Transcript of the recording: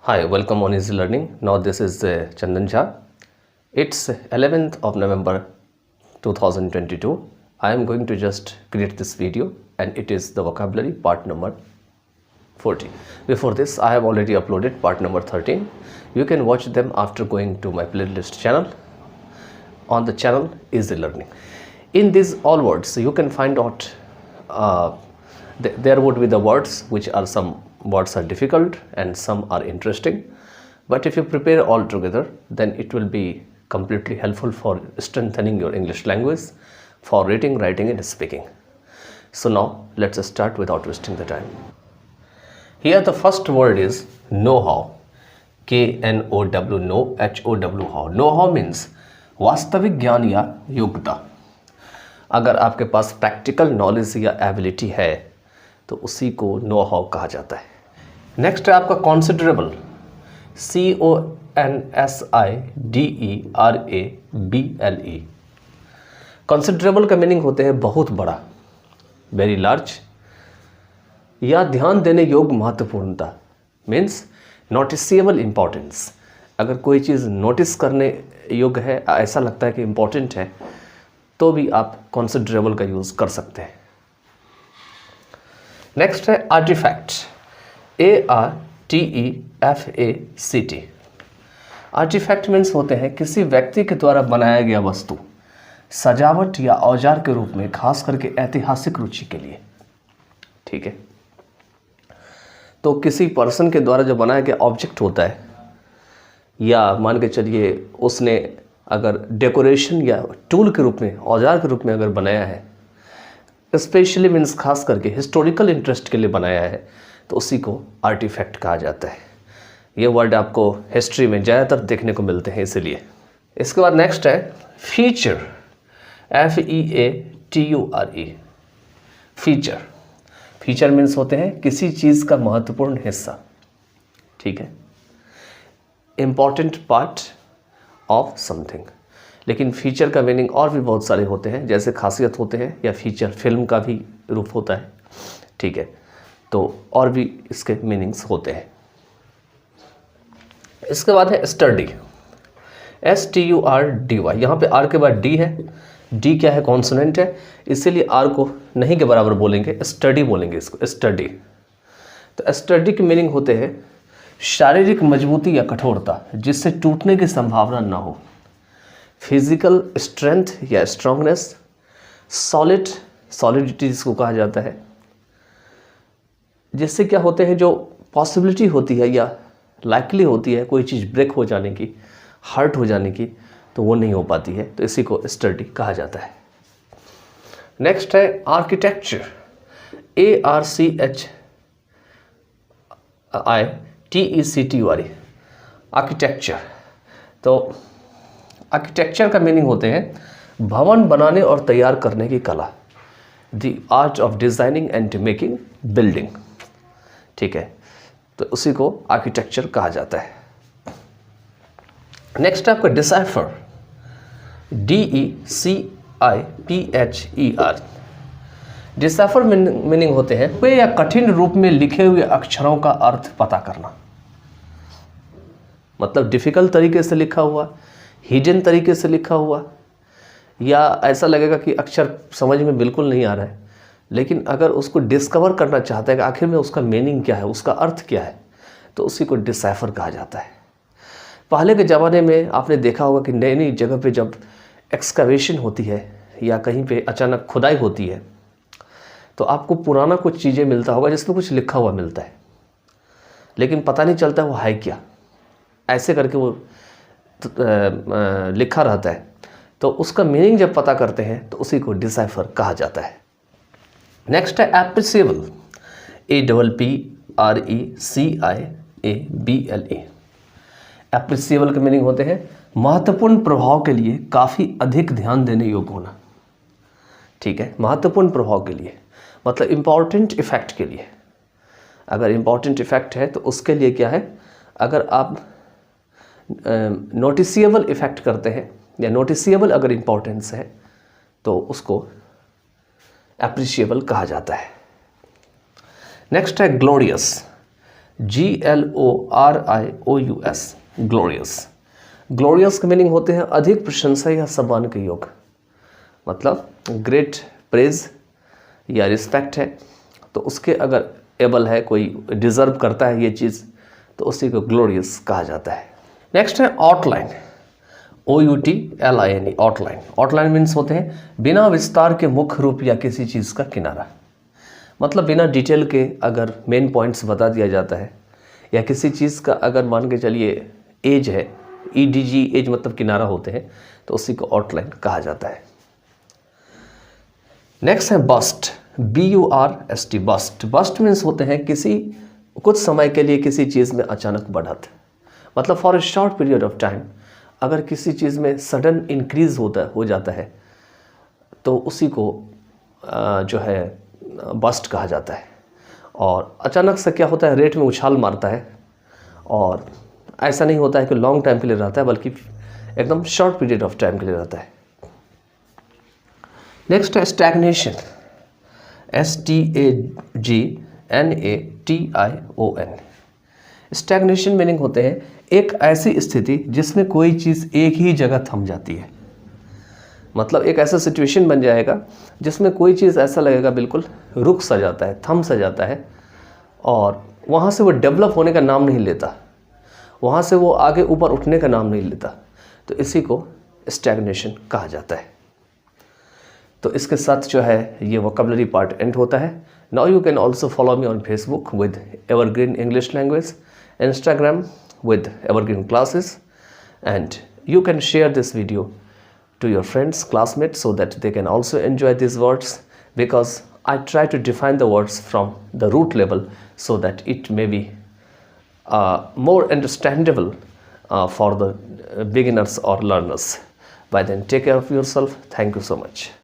Hi, welcome on Easy Learning. Now this is Chandan Jha. It's 11th of November 2022. I am going to just create this video and it is the vocabulary part number 40. Before this, I have already uploaded part number 13. You can watch them after going to my playlist channel on the channel Easy Learning. In these all words, you can find out there would be the words which are some words are difficult and some are interesting, but if you prepare all together, then it will be completely helpful for strengthening your English language, for reading, writing and speaking. So now let's start without wasting the time. Here the first word is know-how. K-N-O-W, know, H-O-W, how. Know-how means वास्तविक ज्ञान या योग्यता. अगर आपके पास practical knowledge या ability है तो उसी को नो हाउ कहा जाता है. नेक्स्ट है आपका कॉन्सिडरेबल. CONSIDERABLE. कॉन्सिडरेबल का मीनिंग होते हैं बहुत बड़ा, वेरी लार्ज, या ध्यान देने योग्य महत्वपूर्णता. Means noticeable importance. अगर कोई चीज़ नोटिस करने योग्य है, ऐसा लगता है कि इम्पोर्टेंट है, तो भी आप कॉन्सिडरेबल का यूज़ कर सकते हैं. नेक्स्ट है आर्टिफैक्ट. ARTEFACT. आर्टिफैक्ट मीन्स होते हैं किसी व्यक्ति के द्वारा बनाया गया वस्तु, सजावट या औजार के रूप में, खास करके ऐतिहासिक रुचि के लिए. ठीक है, तो किसी पर्सन के द्वारा जो बनाया गया ऑब्जेक्ट होता है, या मान के चलिए उसने अगर डेकोरेशन या टूल के रूप में, औजार के रूप में अगर बनाया है, स्पेशली मीन्स खास करके हिस्टोरिकल इंटरेस्ट के लिए बनाया है, तो उसी को आर्टिफैक्ट कहा जाता है. ये वर्ड आपको हिस्ट्री में ज़्यादातर देखने को मिलते हैं, इसीलिए. इसके बाद नेक्स्ट है feature. FEATURE. Feature. Feature means होते हैं किसी चीज़ का महत्वपूर्ण हिस्सा. ठीक है, इम्पॉर्टेंट पार्ट ऑफ समथिंग. लेकिन फीचर का मीनिंग और भी बहुत सारे होते हैं, जैसे खासियत होते हैं, या फीचर फिल्म का भी रूप होता है. ठीक है, तो और भी इसके मीनिंग्स होते हैं. इसके बाद है स्टडी. STURDY. यहाँ पे आर के बाद डी है. डी क्या है? कॉन्सोनेंट है, इसीलिए आर को नहीं के बराबर बोलेंगे, स्टडी बोलेंगे इसको, स्टडी. तो स्टडी के मीनिंग होते हैं शारीरिक मजबूती या कठोरता जिससे टूटने की संभावना ना हो. फिजिकल स्ट्रेंथ या स्ट्रांगनेस. सॉलिडिटी जिसको कहा जाता है, जिससे क्या होते हैं, जो पॉसिबिलिटी होती है या लाइकली होती है कोई चीज़ ब्रेक हो जाने की, हर्ट हो जाने की, तो वो नहीं हो पाती है, तो इसी को स्टडी कहा जाता है. नेक्स्ट है आर्किटेक्चर. ARCHITECTURE. आर्किटेक्चर. तो आर्किटेक्चर का मीनिंग होते हैं भवन बनाने और तैयार करने की कला. The art of designing and making building. ठीक है, तो उसी को आर्किटेक्चर कहा जाता है. नेक्स्ट आपका डिसाइफर. DECIPHER. डिसाइफर मीनिंग होते हैं वे या कठिन रूप में लिखे हुए अक्षरों का अर्थ पता करना. मतलब डिफ़िकल्ट तरीके से लिखा हुआ, हिडन तरीके से लिखा हुआ, या ऐसा लगेगा कि अक्षर समझ में बिल्कुल नहीं आ रहा है, लेकिन अगर उसको डिस्कवर करना चाहता है कि आखिर में उसका मीनिंग क्या है, उसका अर्थ क्या है, तो उसी को डिसाइफर कहा जाता है. पहले के ज़माने में आपने देखा होगा कि नई नई जगह पे जब एक्सकवेशन होती है या कहीं पे अचानक खुदाई होती है, तो आपको पुराना कुछ चीज़ें मिलता होगा जिसमें कुछ लिखा हुआ मिलता है, लेकिन पता नहीं चलता वो है क्या. ऐसे करके वो लिखा रहता है, तो उसका मीनिंग जब पता करते हैं तो उसी को डिसाइफर कहा जाता है. नेक्स्ट है एप्रिसिएबल. APPRECIABLE. एप्रिसिएबल के मीनिंग होते हैं महत्वपूर्ण प्रभाव के लिए काफ़ी अधिक ध्यान देने योग्य होना. ठीक है, महत्वपूर्ण प्रभाव के लिए मतलब इम्पॉर्टेंट इफेक्ट के लिए. अगर इम्पॉर्टेंट इफेक्ट है तो उसके लिए क्या है, अगर आप नोटिसिएबल इफेक्ट करते हैं या नोटिसिएबल अगर इम्पोर्टेंस है, तो उसको एप्रिशिएबल कहा जाता है. नेक्स्ट है ग्लोरियस. GLORIOUS, glorious. ग्लोरियस के मीनिंग होते हैं अधिक प्रशंसा या सम्मान के योग, मतलब ग्रेट प्रेज या रिस्पेक्ट है तो उसके अगर एबल है, कोई डिज़र्व करता है ये चीज़, तो उसी को ग्लोरियस कहा जाता है। नेक्स्ट है outline, OUTLINE, outline. Outline means होते हैं बिना विस्तार के मुख्य रूप या किसी चीज़ का किनारा, मतलब बिना डिटेल के अगर मेन पॉइंट्स बता दिया जाता है, या किसी चीज़ का अगर मान के चलिए एज है, EDG, एज मतलब किनारा होते हैं, तो उसी को आउटलाइन कहा जाता है। नेक्स्ट है bust, BURST, bust. Bust means होते हैं किसी कुछ समय के लिए किसी चीज़ में अचानक बढ़त, मतलब for a short period of time अगर किसी चीज़ में सडन इंक्रीज हो जाता है तो उसी को जो है बस्ट कहा जाता है। और अचानक से क्या होता है, रेट में उछाल मारता है, और ऐसा नहीं होता है कि लॉन्ग टाइम के लिए रहता है, बल्कि एकदम शॉर्ट पीरियड ऑफ टाइम के लिए रहता है। नेक्स्ट है स्टैग्नेशन, STAGNATION। स्टैग्नेशन मीनिंग होते हैं एक ऐसी स्थिति जिसमें कोई चीज़ एक ही जगह थम जाती है, मतलब एक ऐसा सिचुएशन बन जाएगा जिसमें कोई चीज़ ऐसा लगेगा बिल्कुल रुक सा जाता है, थम सा जाता है, और वहाँ से वो डेवलप होने का नाम नहीं लेता, वहाँ से वो आगे ऊपर उठने का नाम नहीं लेता, तो इसी को स्टैग्नेशन कहा जाता है। तो इसके साथ जो है ये वोकैबुलरी पार्ट एंड होता है। Now you can also follow me on Facebook with evergreen English language, Instagram with evergreen classes, and you can share this video to your friends, classmates, so that they can also enjoy these words, because I try to define the words from the root level so that it may be more understandable for the beginners or learners. By then, take care of yourself. Thank you so much.